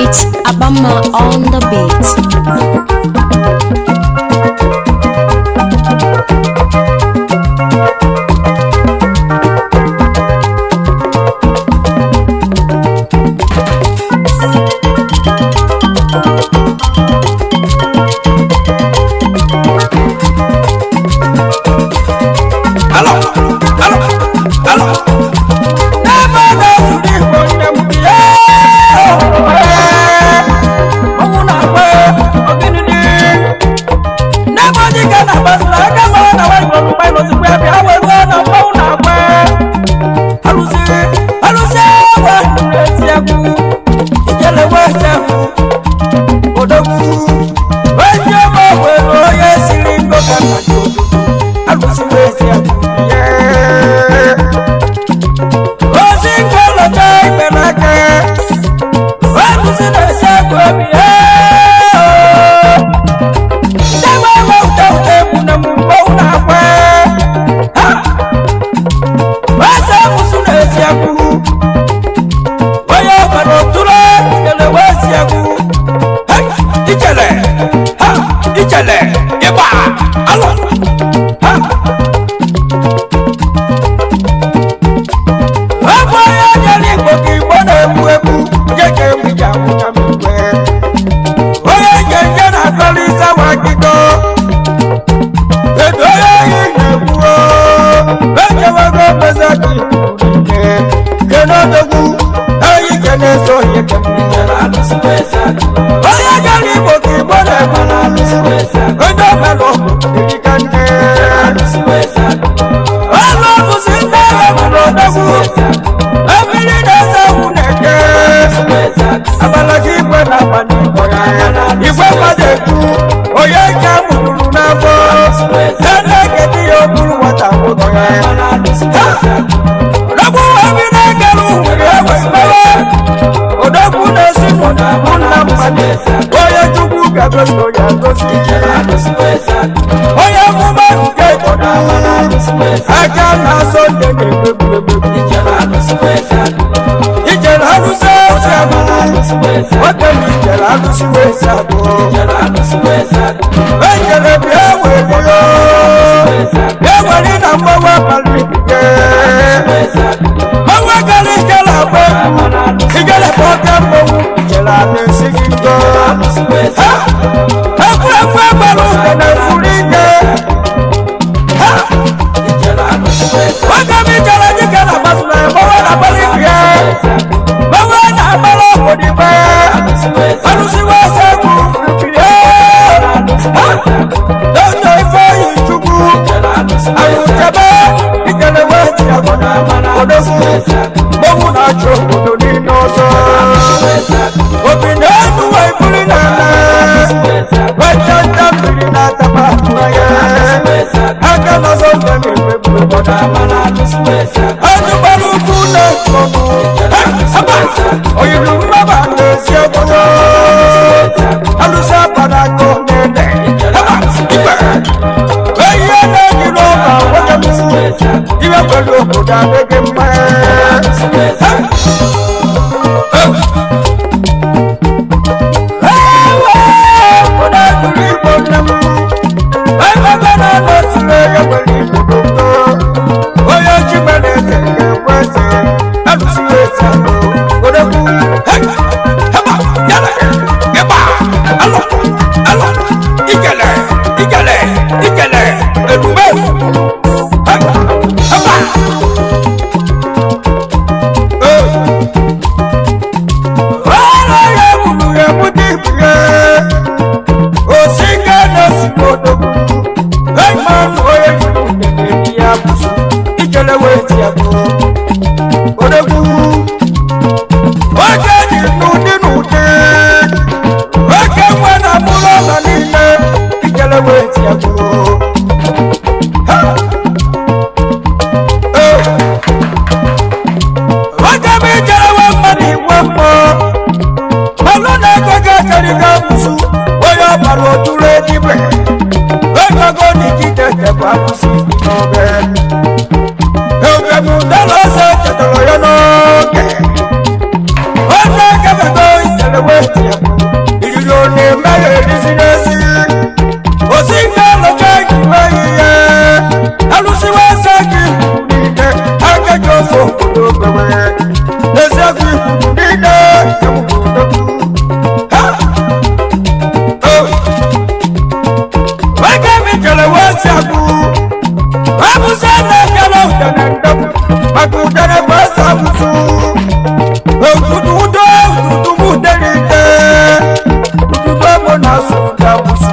It's Abama on the beat. Ichele Eba Alo Ha Abo ya jali boki bona ebu Jeke mija muta mwe Oye jenje na kalisa wakito Edo ya yinebuo Eje wago bezaki Keno dogu Ayi kene so yeke mjela Alusuweza Oye jali boki bona ebu Odo melo Ikikante Alo kusinde Melo dogu Amili nasa uneke Abala kibwe na pani Igwe madeku Oye kamulu nafo Sende keti yobulu watamu Rabu wabine gelu Ewe mele Odoku nesi muna mpade Oye chubu gagosto ya gosi Oye muma uke Aka na sonde nebebu Ichele Eziagu Wakemi Ichele Eziagu Ichele biawe moyo Biawe nina mwawa palipike Mwawa kali Ichele Abweku Ichele poke mwawu Ichele Eziagu Ekwe balu kene fulike Wakemi Ichele Jikele Basule Mwawa na palipike Mwawa na malo kodipe Alusiweza kufikiria Doto ife yuchugu Ayutebe Ichele Eziagu Odofu Mogu na chogo Dodino so Obinenu wa ikuli nana Wachanta mbili na tabakuaya Aka na zonga nipebu boda Anubaru kuna kogu Haba Oyilu mbaba Eziagu Alusa padako nene Haba Ibe Weye negi loba Wakemi Iwe kwelu kuda nege mbe Ichele Eziagu Odegu Oje di nudi Oje mwana mulo na nile Ichele Eziagu udene ndemu maka udene bụ eze amụsụ otutu udo ututu uderite ututu emo na-asụ ụda amụsụ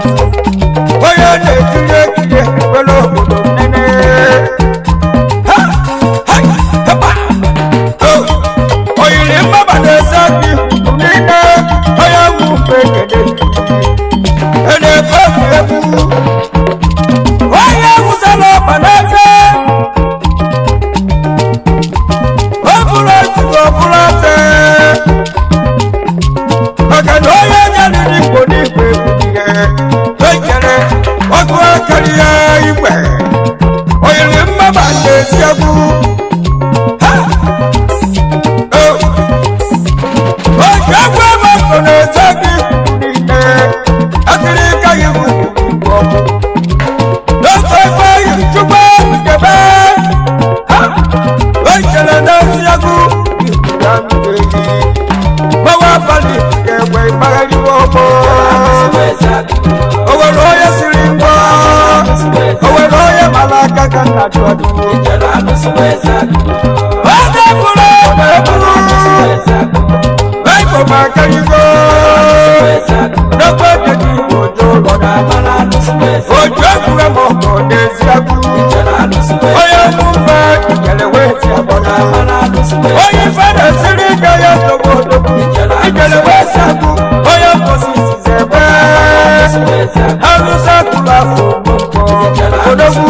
onye na-ekiri ekiri were obodo nene oyiri mmaba na-eze gị niile onye nwụ mgbe ekele na-efe egwu onye wụsara ọkpa n'eze ọ bụrụ ejiri ọbụrụ eze maka na onye nyeriri igbo n'igwe ihe ekere ọgụ akarịa igwe oyiri mmaba na-esi egwu oji egwu ebe ọkụ na-eze gị niile akịrịka iwu igwe ọkụ chukwu nkebe ekele na-esi egwu ya mmiri gbawa abalị ga-egwe ịkpagharịwa ọgbọ o nwere onye siri ngwa o nwere onye mara aka ka nna jụọdụ onye bụrụ eburu baịbụl maka igo n'ekwe dị igbo ojo egwure ma ọkọ n'ezi agụ onye mụmba ikele wee ti abọna onye ife na-esiri ike ya nsogbu odogwu ikele wee si agụ onye mposi izizi ebe arụsa kụrụ afọ ogbugbo odogwu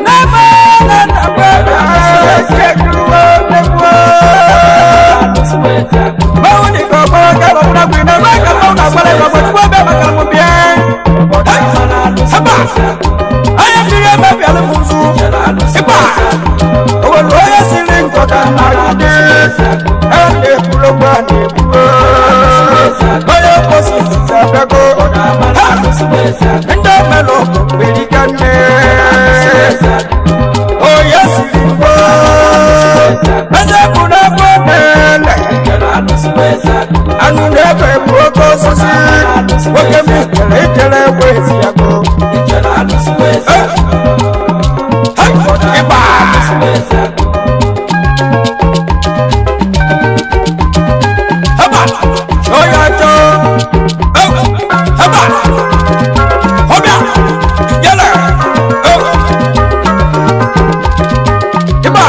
n'ebe na-ndagbe ekekiruwe ndegwu báwo ni kò gbọ́ kẹ́rọ̀ fún agbè náà máa kà fún àgbàlẹ̀ ìgbàgbọ́ tí wọ́n bẹ́ẹ̀ máa kà mọ́ bíẹ́. Sábà ayé fi rí ẹgbẹ́ bí alẹ́ fún sùn. Ìgbà owó ló yẹ sí ní nkọ̀dà àyíké. Ẹ lè kúrò gbà ní ìbúrò. Báyọ̀ kò sí ìsìsẹ́ abẹ́kọ̀. Ndé mẹ́lọ̀ kò pèlí kẹ́ndé. Oyè sì rí gbọ́. Ẹsẹ̀ kúnlẹ̀ fún ẹ̀lẹ̀. Anu n'ebe bụ oke osisi nwoke m ijele egbe ezi ya go ịgba haba onye achọ haba ọbịa yele ịgba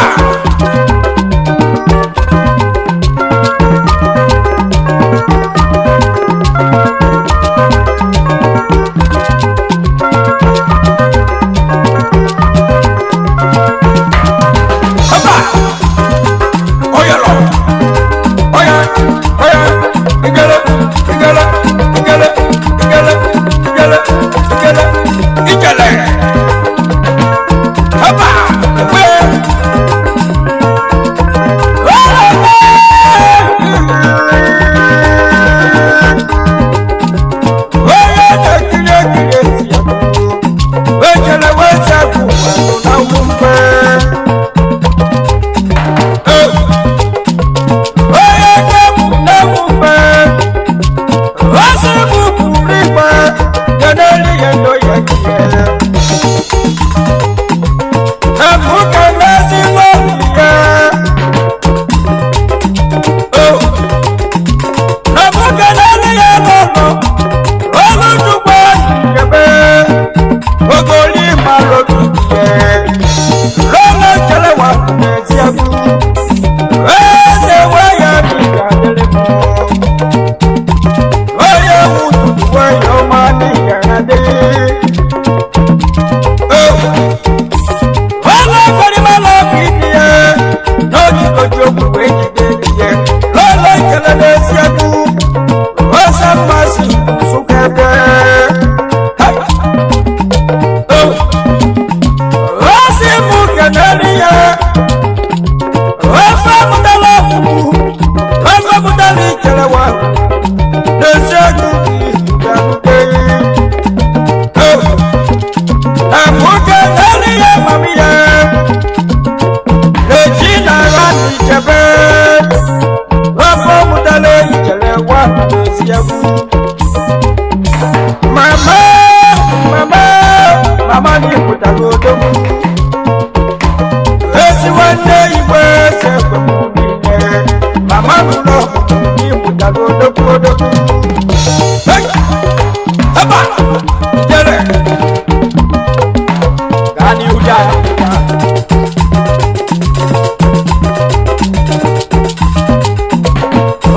mama ni mutalo dogu esi wande iwe se kwamuni mama nuno ni mutalo dogu dogu hey haba jere gani uja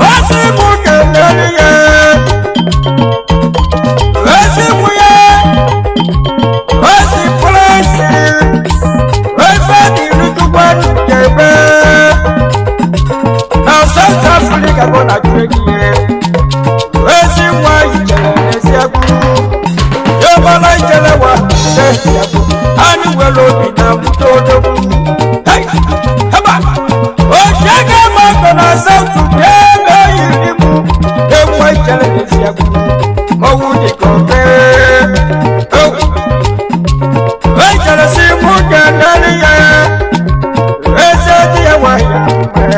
wasi mukeneliye wasi muye wasi polisi wasi dirujubwani kebe na South Africa bona twekiye wasi mwa Ichele Eziagu yobala Ichele wa Eziagu ani welo bina mutodogu hey haba oshege mako na South kebe yirimu ewa Ichele Eziagu mawudi koke Ichele simu kanaliye Ezedi ewa yamwe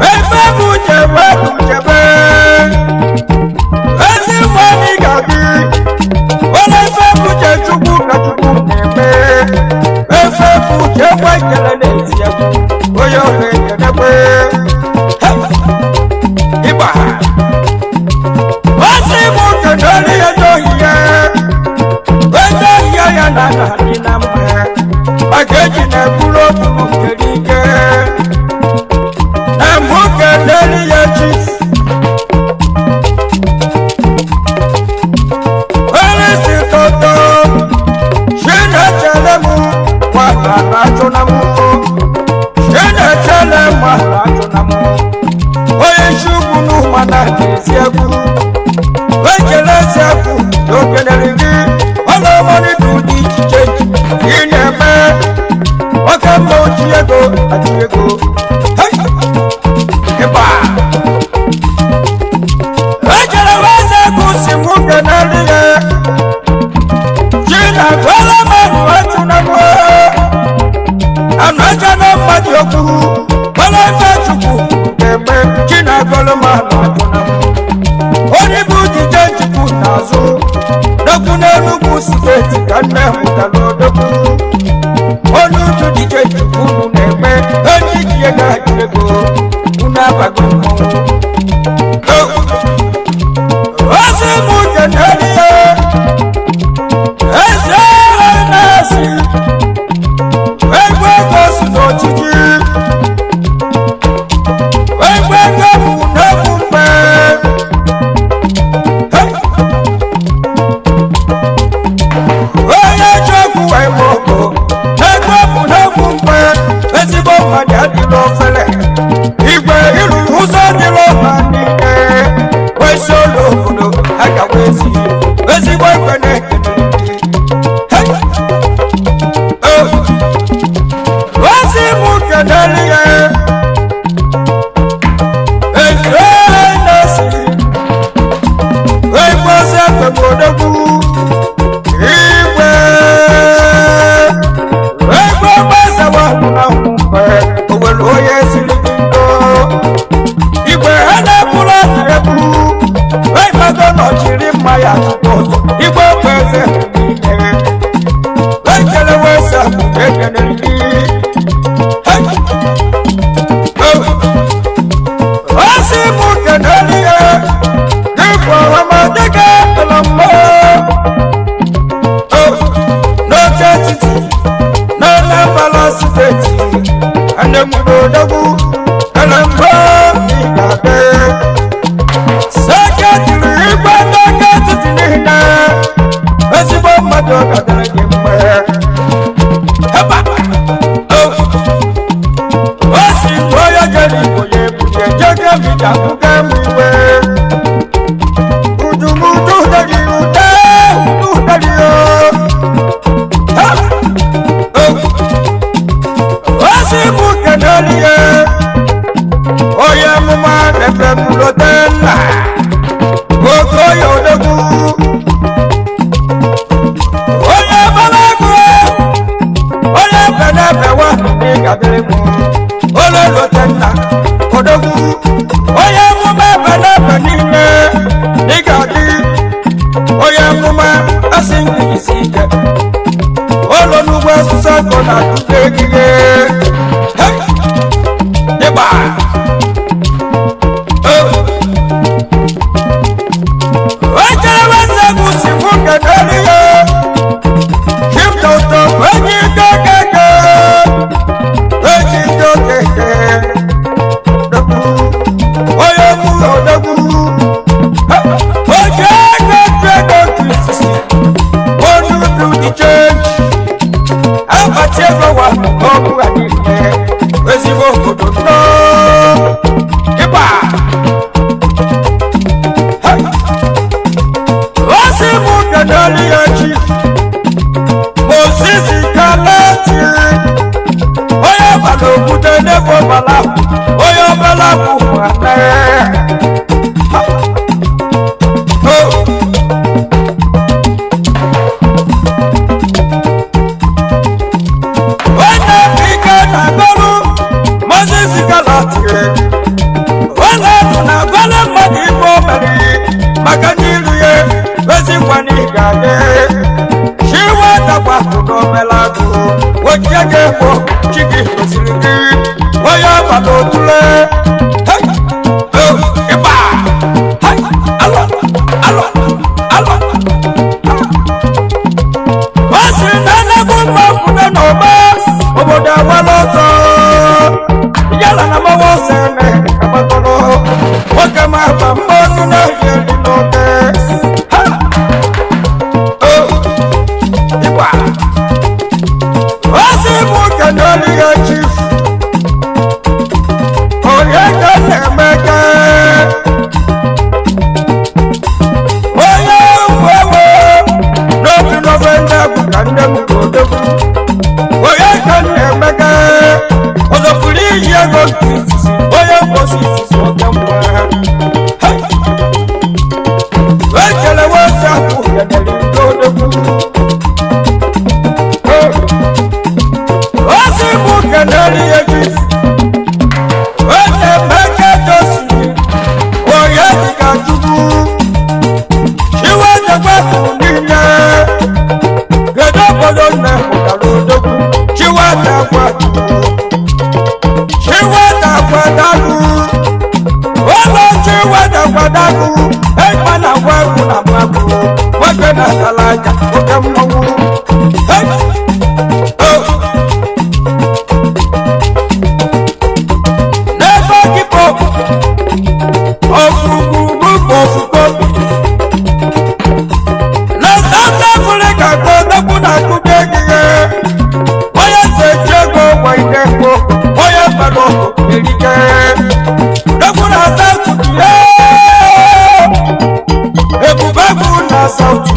Efe bujebe Ezi wani gabi Wala efe buje chukwu na chukwu neme Efe buje wa Ichele Eziagu Oyo le yenekwe Iba Wasi muke noli ejo hiye Ejo hiye ya nana dinamwe Makeji ne kulo kumu kerike Muke noli ya chis Welisi toto Shine chele mu Wala rajo na mu Shine chele mu rajo na mu Oye shugu nuhmana Eziagu Ichele Eziagu Yokeneligi Wala mani dudi chichenji Ineme Wakamba uchiego Atiego Hey Eba Ichele Eziagu Simuke naliye Jina kwele manu Achunamu Anajana madioku Wala ifechuku Eme Jina kwele manu Achunamu Onibu jijenji kunazo Doku nenuku siteti kane mutalo doku Onutu jijenji kunu neme Eni jiega jirego Unabagu mou Wasi muke neliye Eze nasi Wegwe kosu no chiji Wegwe komu nekumpe Oye jogu emoko Negwe munekumpe Ezigbo madadi lo fele Igwe iru uzo dilo manine Wesolo kudo Aga wezi Ezigbo ikwene Hey Wasi muke neliye Eze nasi Wegwe sekwe modogu Igwe Wegwe basa wakuna humpe Owelo yesi ligindo Igwe hana pula nebu Wegwe gono chiri maya chukoto Igwe kweze mine Ichele wesa mukeke neligi Hey Wasi muke neliye Igwe wamadege elambo No chatiti No nambala siteti Ane mudodogu Elambo Igade Seketiri igwe no chatiti nihine Ezigbo mmadụ gadara gị mgbe Heba Osi mgbe onye jere igbo ya ebuje Jege mija kuke mwiwe Udumudu udari ude Udari o Osi muke neliye Oye muma nefe mulotela Ogo yodogu Oye ba ọfụma asị nke isi ike ụlọ n'ugbo asụsụ akọ na akụkọ egige ịgba ojere Eziagu si mụ kedere ya chipta ụtọ enyi dokeke enyi dokeke onye mụrụ odegwu oje ego kristi onudu di change abati ego wa ọgwụ adịghị ezigbo obodo nọ ịgba osi mụ kedere ya chi osisi kalati onye gbara okwute n'ebe ọbala onye ọbala bụ nwanne onye ike na-agọrụ Moses kalati onye bụ na agọrụ mmadụ ibe o mere maka n'iru ya ezikwa n'ịga adị chiwe dakwapụ n'omelagụ oche ga-egbo chi gị kwesịrị gị onye ọbala otule ịgba o si na enegbu mma pụta n'ọba obodo awala ọzọ yala na mawa ọsọ eme agbakọrọ nwoke ma agba mmanụ na-ehi eri n'oge ịgba o si mụ kedere ya chief onye ka na-emeke onye mgbewe n'obi nọvenda bụ ka nne m odogwu onye ka na-emeke ọzọpụrụ iyi ego nke izizi onye mkposi izizi oge mgbe ekele Eziagu kedere ndị odogwu o si mụ kedere ya chief onye mmeke dosiri onye dịka chukwu iwe dekwapụ niile kedu obodo nne pụtara odogwu chiwetakwadagu ụlọ chiwetakwadagu ekpa na agwa egwu na mmagbu nwoke na-atala aja oke mmọnwụ n'ebe ọkịkọ ofugbugbu na South Africa ka odogwu na-akụda egige onye nseji ego gwa ike mgbo onye mmadụ erike odogwu na South ebube egwu na South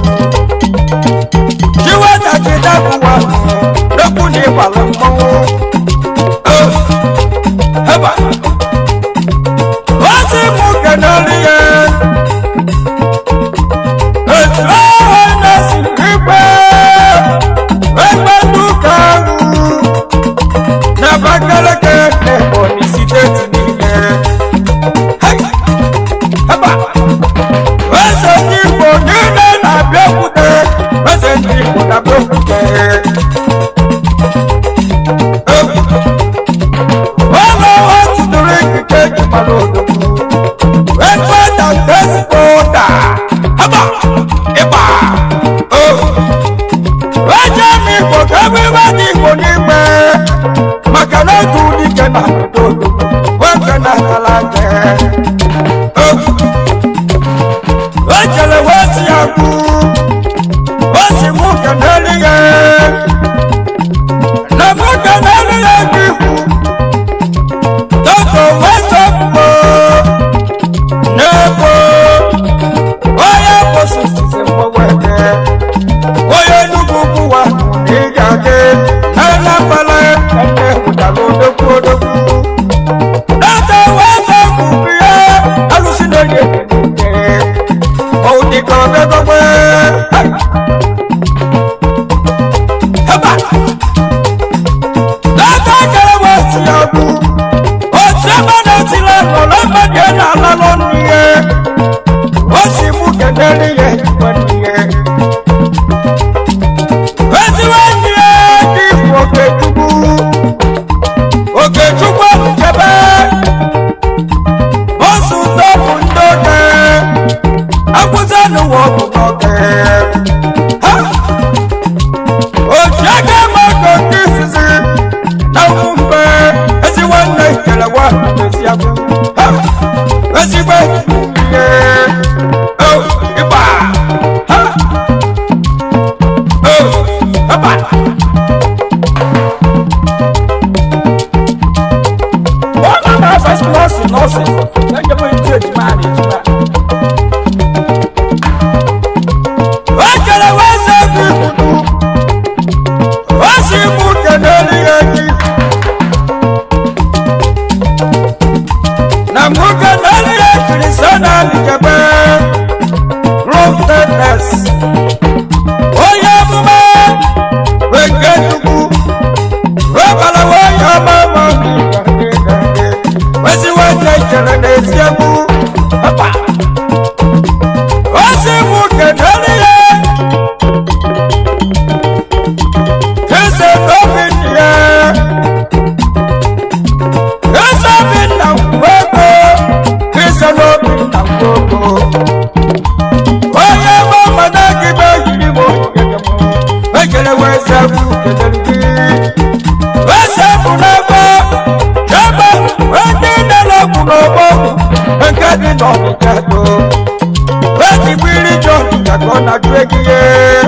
tegiye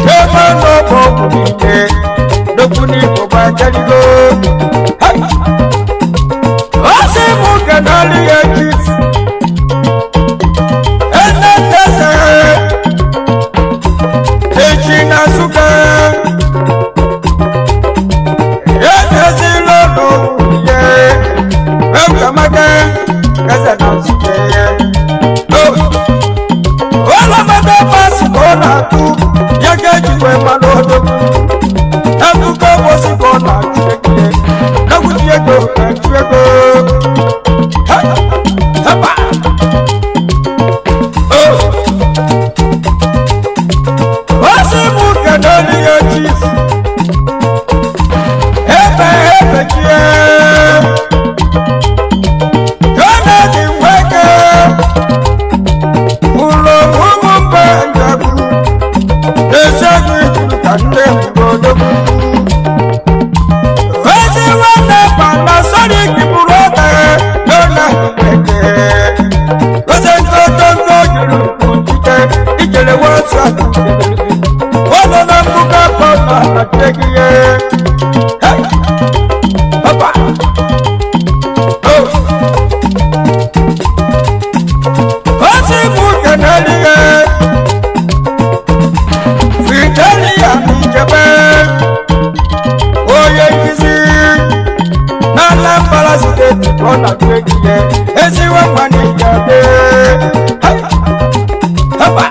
shema no bokubite dokuni bobajaligo asimu kanali ya chief enetese echina suka yetesi lodo ye welcome kaza na suka wala mada pasikona tu yake jwe malodo nakuko bosikona cheke nakutiego cheke hapa wasimu kanali ya chief ebe kie kana diweke ulo mumbe ndabu esagwi kande ngodo wezi wane pala sori kiburote lona keke weze ngotongo jiru kutike Ichele Eziagu wala na mbuka pala na tegiye hapa wasimu kanaliye Fidelia Mijebe oye kizi nana mbala siteti kona tegiye eziwe mwani jabe hapa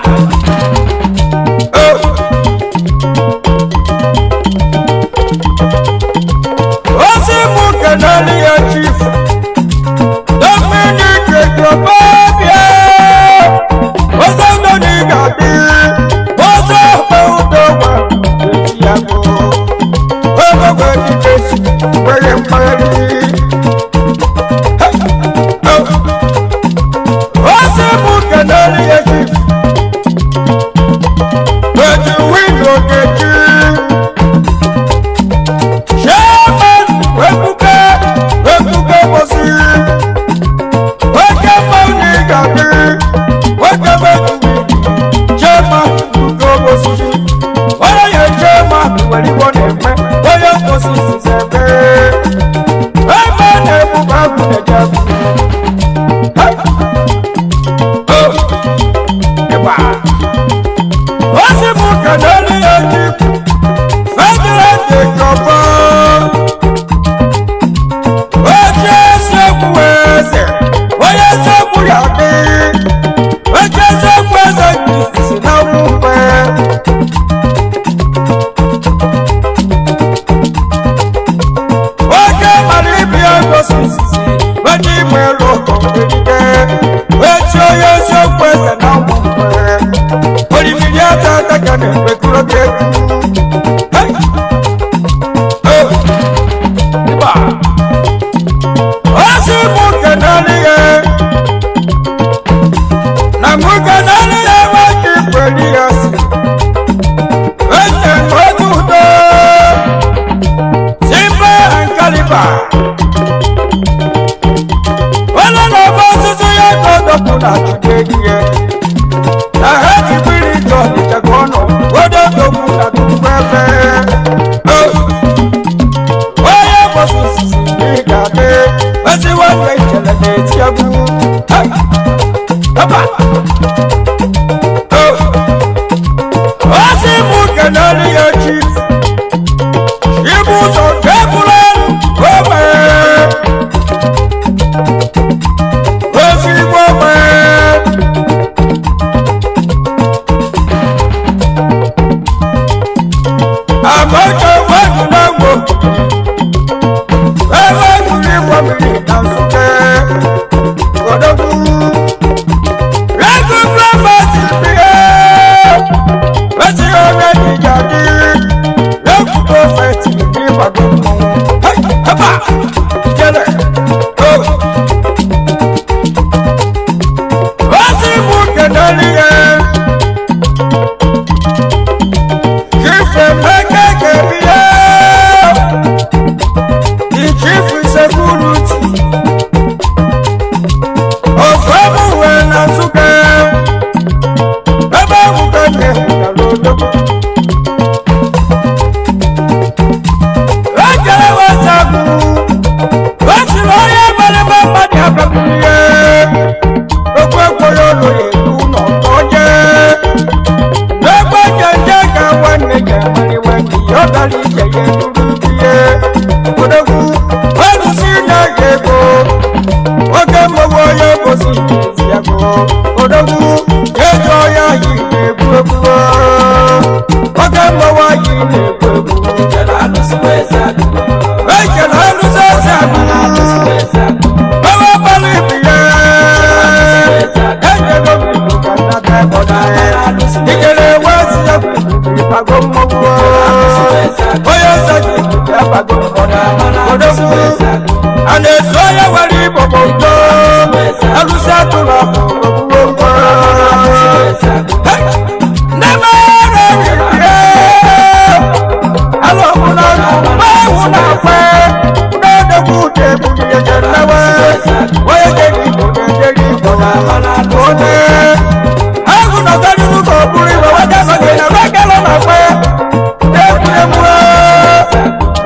wasimu kanaliye chief Dominique Jobabia Ozo ni gadi Ozo Beudowa Eziagu Ogo gadi kesi Weye mbali Wasimu kanali ya chief Wedi wino keji Shaman Webuke bosi ye jamani wani yodali ye nurubiye odogu wanu sina yego oge mowo ye bosi Eziagu odogu yejo ya yine buebuo oge mowo yine buebuo jalalu Eziagu jalalu Eziagu bawa bali biye enye go mi kana ta boda Ichele Eziagu ipago mowo oyo saji ipago boda odogu ane soya wali bobo alusa tula bobo never alo muna ba una fe na de buke buke jalawa oye jeri bona one agu na gari nu ko buri wa waja na gena wa galo na fe de bure mu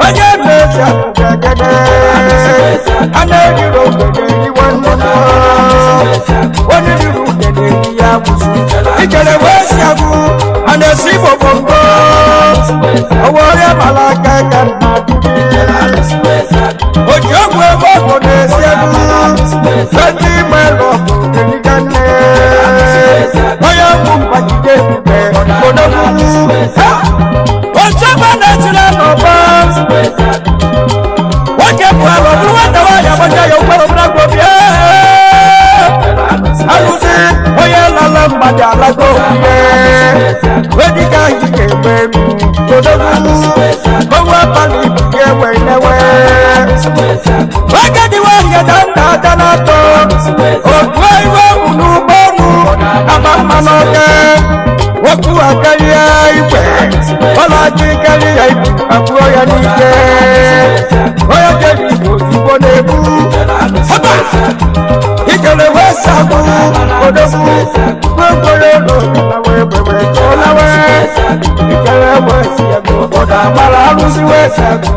oye meja gede ane di ro gede ni won mo oni di ro gede ni ya busu Ichele Eziagu ane si bobo awore malaka kana ojogwe bobo Eziagu sati melo kenigane oya mumpajide bibe odogu ochaba na tira no ba wake bwalo ruwanda waya banja yo kwalo mlago bia alusi oya lala mbada lago bia wedika yike memi odogu owa pali bia wenewe wakadi wanya danda danato otwaiwa unubonu amamanoke waku akalia ipe wala jikalia ipe akuo ya nike oya jeli ojibo nebu haba Ichele Eziagu odogu gbogbo yolo nawe bebe tolawe Ichele Eziagu oda mala alusi Eziagu